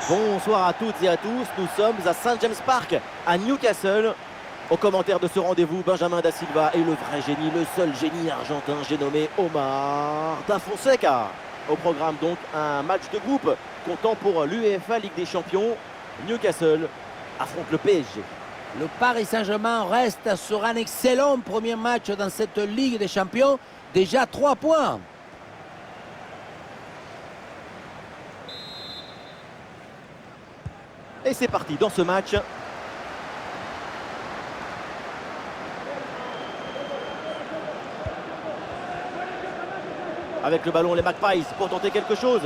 Bonsoir à toutes et à tous, nous sommes à St. James Park, à Newcastle. Au commentaire de ce rendez-vous, Benjamin Da Silva et le vrai génie, le seul génie argentin, j'ai nommé Omar Da Fonseca. Au programme donc un match de groupe comptant pour l'UEFA Ligue des Champions. Newcastle affronte le PSG. Le Paris Saint-Germain reste sur un excellent premier match dans cette Ligue des Champions. Déjà 3 points. Et c'est parti dans ce match. Avec le ballon, les Magpies pour tenter quelque chose.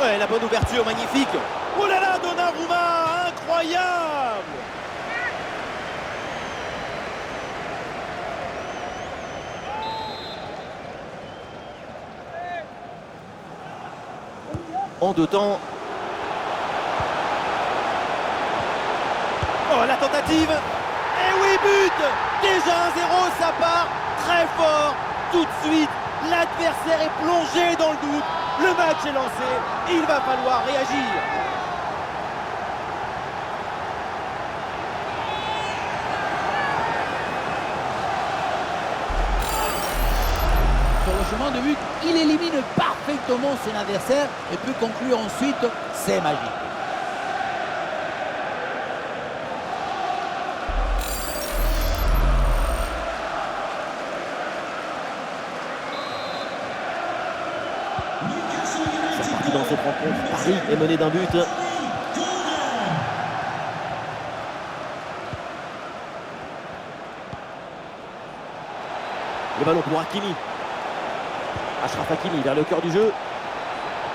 Ouais, la bonne ouverture, magnifique. Oh là là, Donnarumma, incroyable! En deux temps. Oh, la tentative. Et oui, but! Déjà 1-0, ça part très fort. Tout de suite, l'adversaire est plongé dans le doute. Le match est lancé. Il va falloir réagir. Sur le chemin de but, il élimine parfaitement son adversaire et peut conclure ensuite. C'est magique. C'est parti dans cette rencontre. Paris est mené d'un but. Le ballon pour Hakimi. Achraf Hakimi vers le cœur du jeu.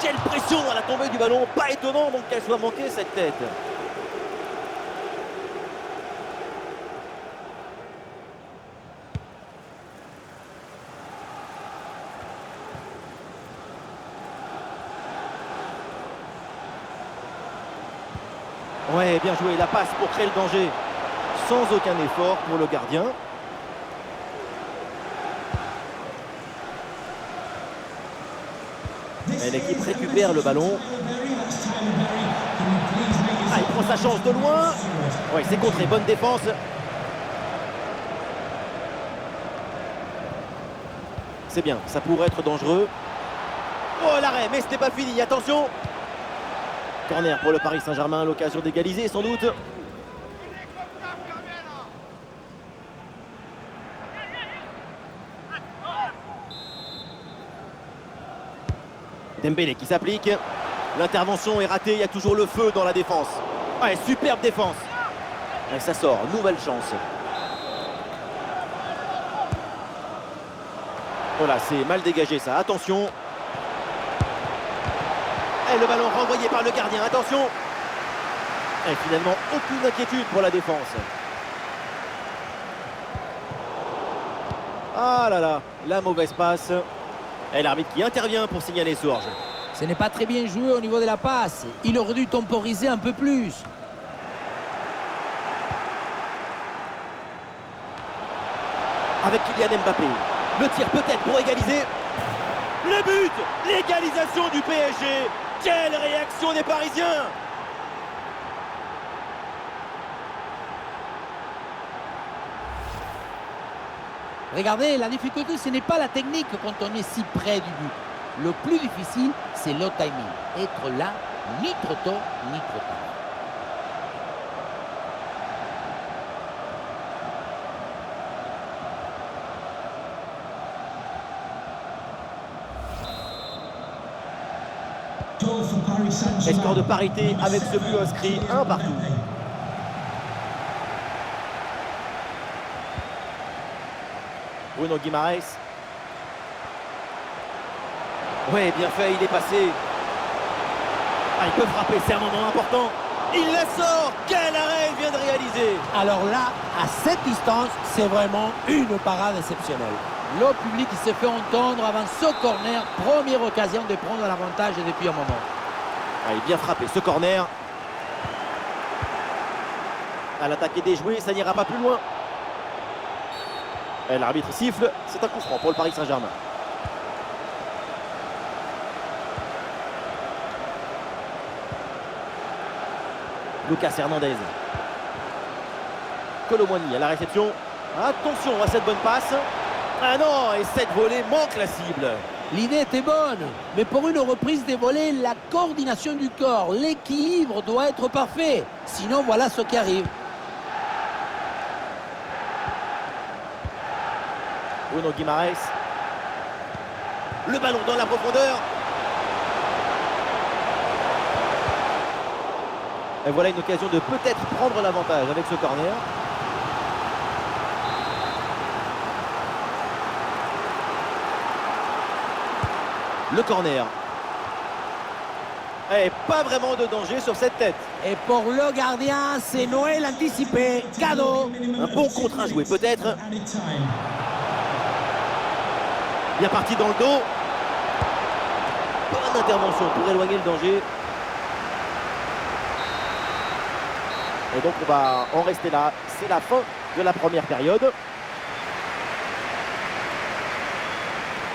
Quelle pression à la tombée du ballon. Pas étonnant donc qu'elle soit manquée cette tête. Ouais, bien joué. La passe pour créer le danger. Sans aucun effort pour le gardien. Et l'équipe récupère le ballon. Ah, il prend sa chance de loin. Oui, c'est contré. Bonne défense. C'est bien, ça pourrait être dangereux. Oh, l'arrêt, mais ce n'est pas fini. Attention. Corner pour le Paris Saint-Germain. L'occasion d'égaliser, sans doute. Dembélé qui s'applique. L'intervention est ratée, il y a toujours le feu dans la défense. Ouais, superbe défense. Et ça sort, nouvelle chance. Voilà, c'est mal dégagé ça, attention. Et le ballon renvoyé par le gardien, attention. Et finalement, aucune inquiétude pour la défense. Ah là là, la mauvaise passe. Et l'arbitre qui intervient pour signaler ce hors-jeu. Ce n'est pas très bien joué au niveau de la passe. Il aurait dû temporiser un peu plus. Avec Kylian Mbappé. Le tir peut-être pour égaliser. Le but! L'égalisation du PSG. Quelle réaction des Parisiens! Regardez, la difficulté, ce n'est pas la technique quand on est si près du but. Le plus difficile, c'est le timing. Être là, ni trop tôt, ni trop tard. Et score de parité avec ce but inscrit, 1 partout. Bruno Guimaraes. Ouais, bien fait, il est passé. Ah, il peut frapper, c'est un moment important. Il la sort. Quel arrêt il vient de réaliser. Alors là, à cette distance, c'est vraiment une parade exceptionnelle. Le public se fait entendre avant ce corner. Première occasion de prendre l'avantage depuis un moment. Ah, il est bien frappé, ce corner. À l'attaque est déjouée, ça n'ira pas plus loin. L'arbitre siffle, c'est un coup franc pour le Paris Saint-Germain. Lucas Hernandez. Kolo Muani à la réception. Attention à cette bonne passe. Ah non, et cette volée manque la cible. L'idée était bonne, mais pour une reprise des volées, la coordination du corps, l'équilibre doit être parfait. Sinon, voilà ce qui arrive. Bruno Guimaraes. Le ballon dans la profondeur. Et voilà une occasion de peut-être prendre l'avantage avec ce corner. Le corner. Et pas vraiment de danger sur cette tête. Et pour le gardien, c'est Noël anticipé. Cadeau. Un bon contre à jouer peut-être. Bien parti dans le dos. Bonne intervention pour éloigner le danger. Et donc on va en rester là. C'est la fin de la première période.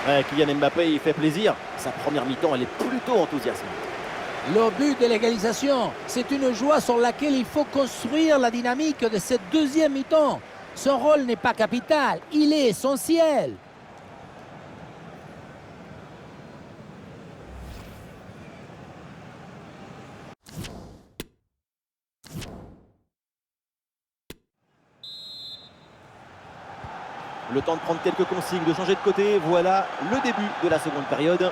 Ouais, Kylian Mbappé, il fait plaisir. Sa première mi-temps, elle est plutôt enthousiasmante. Le but de l'égalisation, c'est une joie sur laquelle il faut construire la dynamique de cette deuxième mi-temps. Son rôle n'est pas capital, il est essentiel. Le temps de prendre quelques consignes, de changer de côté. Voilà le début de la seconde période.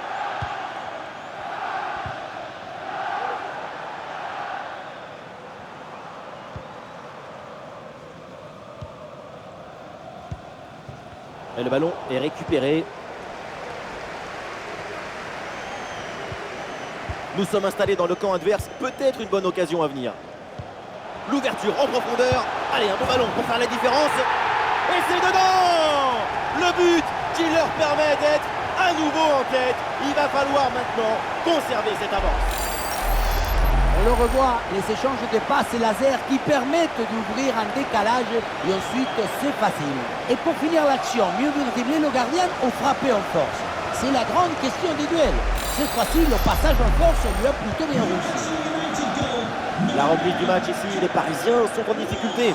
Et le ballon est récupéré. Nous sommes installés dans le camp adverse. Peut-être une bonne occasion à venir. L'ouverture en profondeur. Allez, un bon ballon pour faire la différence. Et c'est dedans! Le but qui leur permet d'être à nouveau en tête. Il va falloir maintenant conserver cette avance. On le revoit, les échanges de passes laser qui permettent d'ouvrir un décalage et ensuite c'est facile. Et pour finir l'action, mieux vaut dribbler le gardien ou frapper en force. C'est la grande question des duels. Cette fois-ci, le passage en force lui a plutôt bien réussi. La reprise du match ici, les Parisiens sont en difficulté.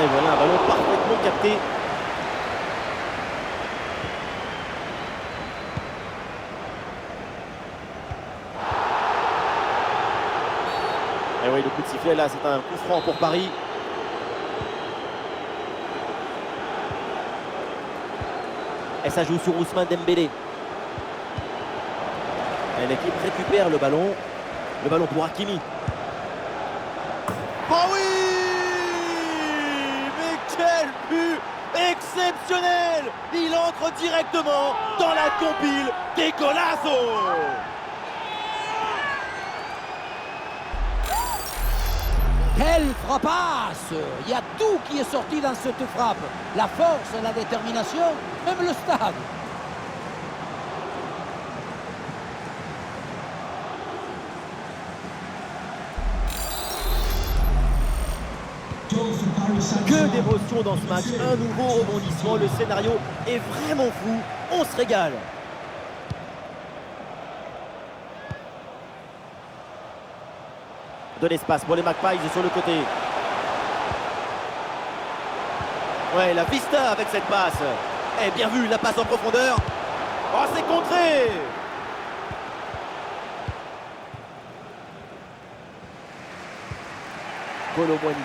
Et voilà un ballon parfaitement capté. Et oui, le coup de sifflet là, c'est un coup franc pour Paris. Et ça joue sur Ousmane Dembélé. Et l'équipe récupère le ballon. Le ballon pour Hakimi. Oh oui! Quel but exceptionnel! Il entre directement dans la compile des golassos! Quelle frappasse! Il y a tout qui est sorti dans cette frappe. La force, la détermination, même le stade. Que d'émotion dans ce match, un nouveau rebondissement, le scénario est vraiment fou, on se régale. De l'espace pour les Magpies sur le côté. Ouais, la vista avec cette passe. Eh, bien vu, la passe en profondeur. Oh, c'est contré! Kolo Muani.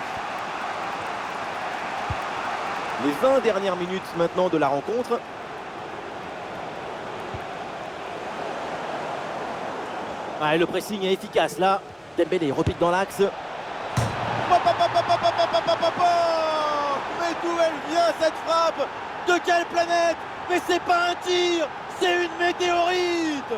Les 20 dernières minutes maintenant de la rencontre. Ah, et le pressing est efficace là. Dembélé repique dans l'axe. Mais d'où elle vient cette frappe? De quelle planète? Mais c'est pas un tir, c'est une météorite!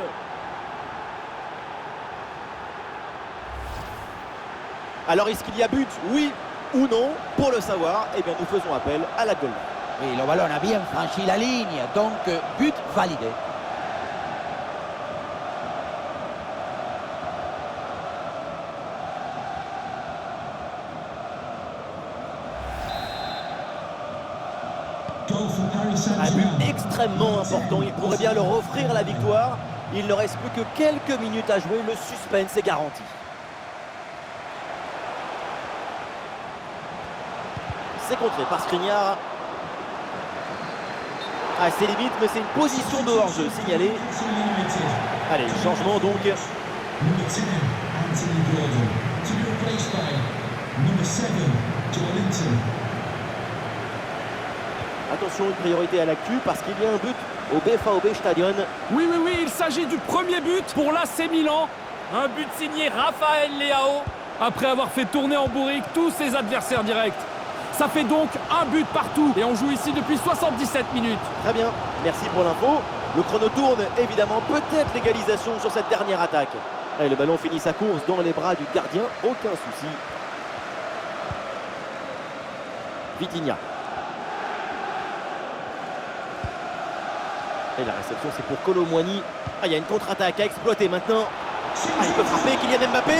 Alors est-ce qu'il y a but? Oui ou non? Pour le savoir, eh bien nous faisons appel à la goal. Oui, le ballon a bien franchi la ligne, donc but validé. Un but extrêmement important, il pourrait bien leur offrir la victoire. Il ne reste plus que quelques minutes à jouer, le suspense est garanti. C'est contré par Skriniar. Ah, c'est limite, mais c'est une position de hors-jeu signalée. Allez, changement donc. Attention, une priorité à l'actu parce qu'il y a un but au BVB Stadion. Oui, il s'agit du premier but pour l'AC Milan. Un but signé Raphaël Leao, après avoir fait tourner en bourrique tous ses adversaires directs. Ça fait donc un but partout et on joue ici depuis 77 minutes. Très bien, merci pour l'info. Le chrono tourne, évidemment, peut-être l'égalisation sur cette dernière attaque. Et le ballon finit sa course dans les bras du gardien, aucun souci. Vitinha. Et la réception, c'est pour Kolo Muani. Ah, il y a une contre-attaque à exploiter maintenant. Ah, il peut frapper Kylian Mbappé.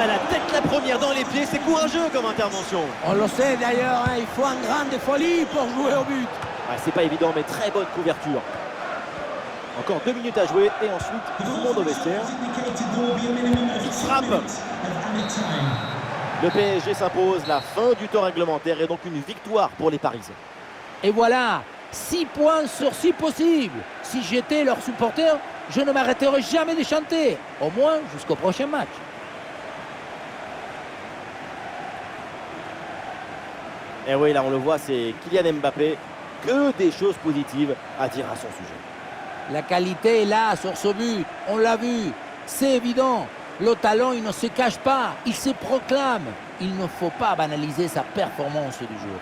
À la tête, la première dans les pieds, c'est courageux comme intervention. On le sait d'ailleurs, hein, il faut un grain de folie pour jouer au but. Ah, c'est pas évident, mais très bonne couverture. Encore 2 minutes à jouer et ensuite tout le monde au vestiaire. Il frappe. Le PSG s'impose, la fin du temps réglementaire et donc une victoire pour les Parisiens. Et voilà, 6 points sur 6 possibles. Si j'étais leur supporter, je ne m'arrêterais jamais de chanter. Au moins jusqu'au prochain match. Et oui, là on le voit, c'est Kylian Mbappé. Que des choses positives à dire à son sujet. La qualité est là sur ce but, on l'a vu, c'est évident. Le talent, il ne se cache pas, il se proclame. Il ne faut pas banaliser sa performance du jour.